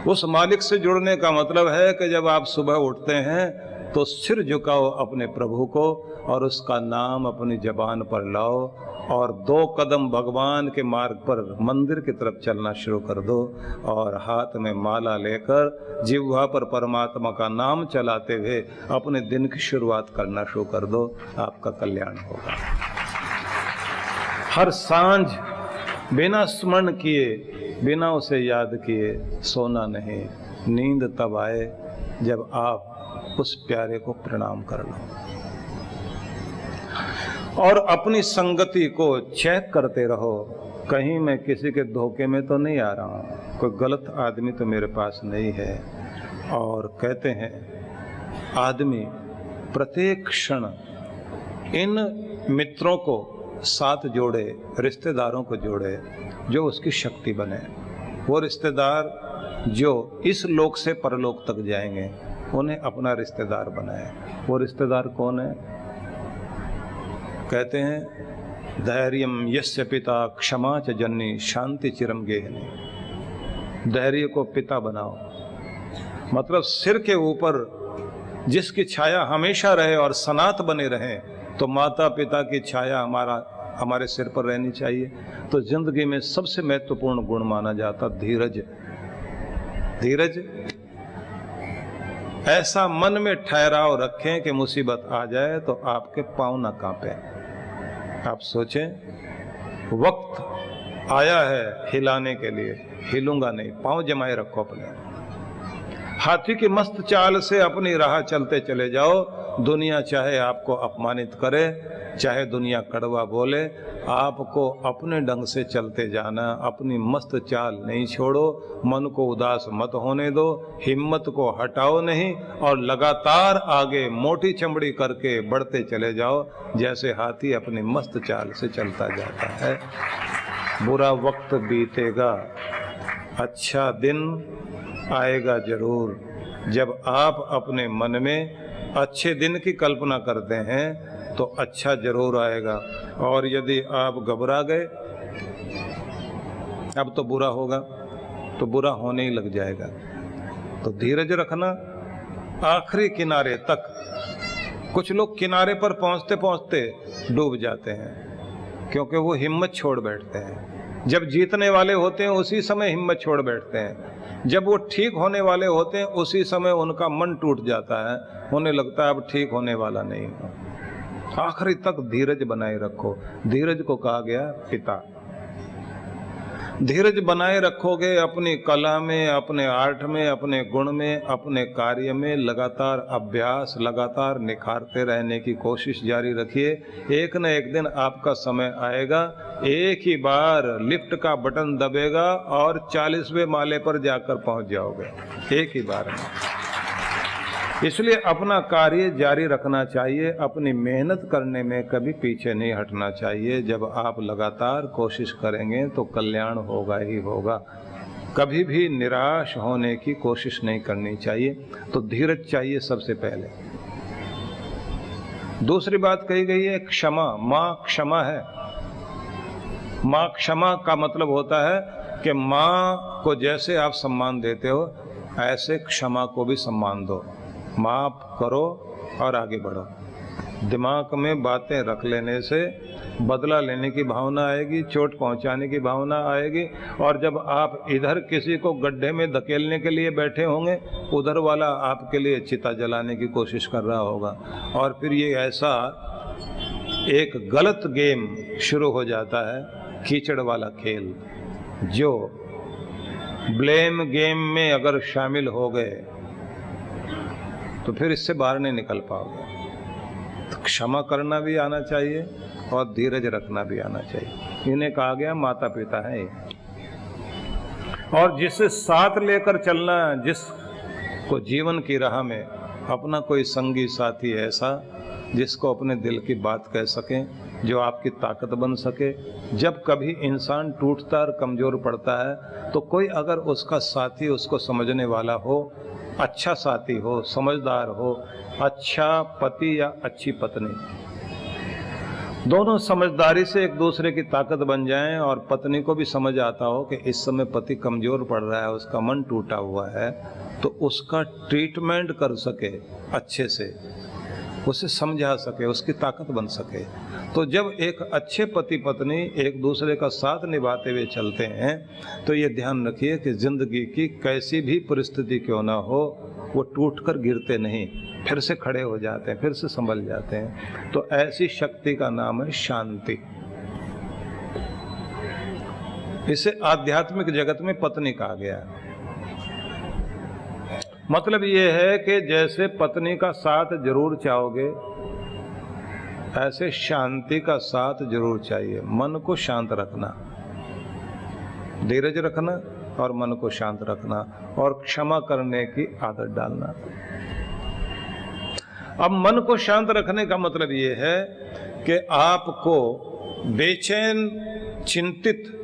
उस मालिक से जुड़ने का मतलब है कि जब आप सुबह उठते हैं तो सिर झुकाओ अपने प्रभु को और उसका नाम अपनी जबान पर लाओ और 2 कदम भगवान के मार्ग पर मंदिर की तरफ चलना शुरू कर दो और हाथ में माला लेकर जिह्वा पर परमात्मा का नाम चलाते हुए अपने दिन की शुरुआत करना शुरू कर दो। आपका कल्याण होगा। हर सांझ बिना स्मरण किए, बिना उसे याद किए सोना नहीं। नींद तब आए जब आप उस प्यारे को प्रणाम कर लो और अपनी संगति को चेक करते रहो, कहीं मैं किसी के धोखे में तो नहीं आ रहा हूँ, कोई गलत आदमी तो मेरे पास नहीं है। और कहते हैं आदमी प्रत्येक क्षण इन मित्रों को साथ जोड़े, रिश्तेदारों को जोड़े जो उसकी शक्ति बने। वो रिश्तेदार जो इस लोक से परलोक तक जाएंगे उन्हें अपना रिश्तेदार बनाए। वो रिश्तेदार कौन है? कहते हैं धैर्यम यस्य पिता क्षमा च जननी शांति चिरम गेहनी। धैर्य को पिता बनाओ, मतलब सिर के ऊपर जिसकी छाया हमेशा रहे और सनात बने रहे, तो माता पिता की छाया हमारे सिर पर रहनी चाहिए। तो जिंदगी में सबसे महत्वपूर्ण गुण माना जाता धीरज। धीरज ऐसा मन में ठहराव रखें कि मुसीबत आ जाए तो आपके पांव ना कांपे। आप सोचें वक्त आया है हिलाने के लिए, हिलूंगा नहीं, पांव जमाए रखो अपने। हाथी की मस्त चाल से अपनी राह चलते चले जाओ। दुनिया चाहे आपको अपमानित करे, चाहे दुनिया कड़वा बोले, आपको अपने ढंग से चलते जाना। अपनी मस्त चाल नहीं छोड़ो, मन को उदास मत होने दो, हिम्मत को हटाओ नहीं और लगातार आगे मोटी चमड़ी करके बढ़ते चले जाओ, जैसे हाथी अपनी मस्त चाल से चलता जाता है। बुरा वक्त बीतेगा, अच्छा दिन आएगा जरूर। जब आप अपने मन में अच्छे दिन की कल्पना करते हैं तो अच्छा जरूर आएगा। और यदि आप घबरा गए अब तो बुरा होगा, तो बुरा होने ही लग जाएगा। तो धीरज रखना आखिरी किनारे तक। कुछ लोग किनारे पर पहुंचते पहुंचते डूब जाते हैं क्योंकि वो हिम्मत छोड़ बैठते हैं। जब जीतने वाले होते हैं उसी समय हिम्मत छोड़ बैठते हैं। जब वो ठीक होने वाले होते हैं उसी समय उनका मन टूट जाता है, उन्हें लगता है अब ठीक होने वाला नहीं हूं। आखिरी तक धीरज बनाए रखो। धीरज को कहा गया पिता। धीरज बनाए रखोगे अपनी कला में, अपने आर्ट में, अपने गुण में, अपने कार्य में लगातार अभ्यास, लगातार निखारते रहने की कोशिश जारी रखिए। एक न एक दिन आपका समय आएगा, एक ही बार लिफ्ट का बटन दबेगा और 40वें माले पर जाकर पहुंच जाओगे, एक ही बार में। इसलिए अपना कार्य जारी रखना चाहिए, अपनी मेहनत करने में कभी पीछे नहीं हटना चाहिए। जब आप लगातार कोशिश करेंगे तो कल्याण होगा ही होगा। कभी भी निराश होने की कोशिश नहीं करनी चाहिए। तो धीरज चाहिए सबसे पहले। दूसरी बात कही गई है क्षमा। माँ क्षमा है। माँ क्षमा का मतलब होता है कि माँ को जैसे आप सम्मान देते हो ऐसे क्षमा को भी सम्मान दो। माफ करो और आगे बढ़ो। दिमाग में बातें रख लेने से बदला लेने की भावना आएगी, चोट पहुंचाने की भावना आएगी। और जब आप इधर किसी को गड्ढे में धकेलने के लिए बैठे होंगे, उधर वाला आपके लिए चिता जलाने की कोशिश कर रहा होगा। और फिर ये ऐसा एक गलत गेम शुरू हो जाता है, कीचड़ वाला खेल। जो ब्लेम गेम में अगर शामिल हो गए तो फिर इससे बाहर नहीं निकल पाओगे। तो क्षमा करना भी आना चाहिए और धीरज रखना भी आना चाहिए। इन्हें कहा गया माता पिता है। और जिसे साथ लेकर चलना, जिसको जीवन की राह में अपना कोई संगी साथी ऐसा जिसको अपने दिल की बात कह सकें, जो आपकी ताकत बन सके। जब कभी इंसान टूटता और कमजोर पड़ता है तो कोई अगर उसका साथी उसको समझने वाला हो, अच्छा साथी हो, समझदार हो, अच्छा पति या अच्छी पत्नी, दोनों समझदारी से एक दूसरे की ताकत बन जाएं और पत्नी को भी समझ आता हो कि इस समय पति कमजोर पड़ रहा है, उसका मन टूटा हुआ है, तो उसका ट्रीटमेंट कर सके अच्छे से, उसे समझा सके, उसकी ताकत बन सके। तो जब एक अच्छे पति पत्नी एक दूसरे का साथ निभाते हुए चलते हैं तो ये ध्यान रखिए कि जिंदगी की कैसी भी परिस्थिति क्यों ना हो, वो टूटकर गिरते नहीं, फिर से खड़े हो जाते हैं, फिर से संभल जाते हैं। तो ऐसी शक्ति का नाम है शांति। इसे आध्यात्मिक जगत में पत्नी कहा गया। मतलब ये है कि जैसे पत्नी का साथ जरूर चाहोगे, ऐसे शांति का साथ जरूर चाहिए। मन को शांत रखना, धीरज रखना और मन को शांत रखना और क्षमा करने की आदत डालना। अब मन को शांत रखने का मतलब ये है कि आपको बेचैन, चिंतित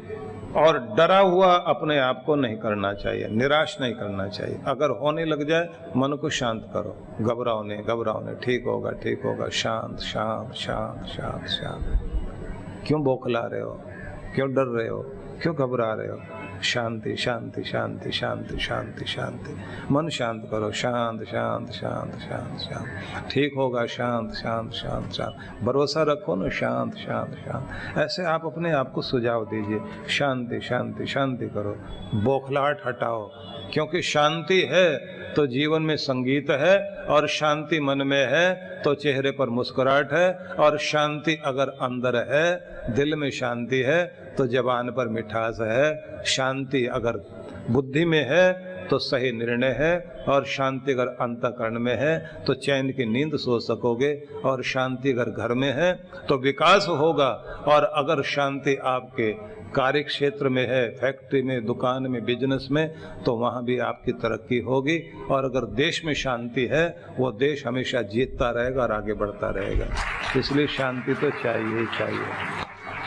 और डरा हुआ अपने आप को नहीं करना चाहिए, निराश नहीं करना चाहिए। अगर होने लग जाए मन को शांत करो, घबराओ नहीं, ठीक होगा, ठीक होगा, शांत शांत शांत शांत शांत। क्यों बौखला रहे हो, क्यों डर रहे हो, क्यों घबरा रहे हो? शांति शांति शांति शांति शांति शांति। मन शांत करो, शांत शांत शांत शांत शांत, ठीक होगा, शांत शांत शांत शांत। भरोसा रखो ना, शांत शांत शांत। ऐसे आप अपने आप को सुझाव दीजिए, शांति शांति शांति करो, बौखलाहट हटाओ। क्योंकि शांति है तो जीवन में संगीत है, और शांति मन में है तो चेहरे पर मुस्कुराहट है, और शांति अगर अंदर है, दिल में शांति है तो जबान पर मिठास है। शांति अगर बुद्धि में है तो सही निर्णय है, और शांति अगर अंतःकरण में है तो चैन की नींद सो सकोगे, और शांति अगर घर में है तो विकास होगा। और अगर शांति आपके कार्य क्षेत्र में है, फैक्ट्री में, दुकान में, बिजनेस में, तो वहाँ भी आपकी तरक्की होगी। और अगर देश में शांति है, वो देश हमेशा जीतता रहेगा और आगे बढ़ता रहेगा। इसलिए शांति तो चाहिए ही चाहिए।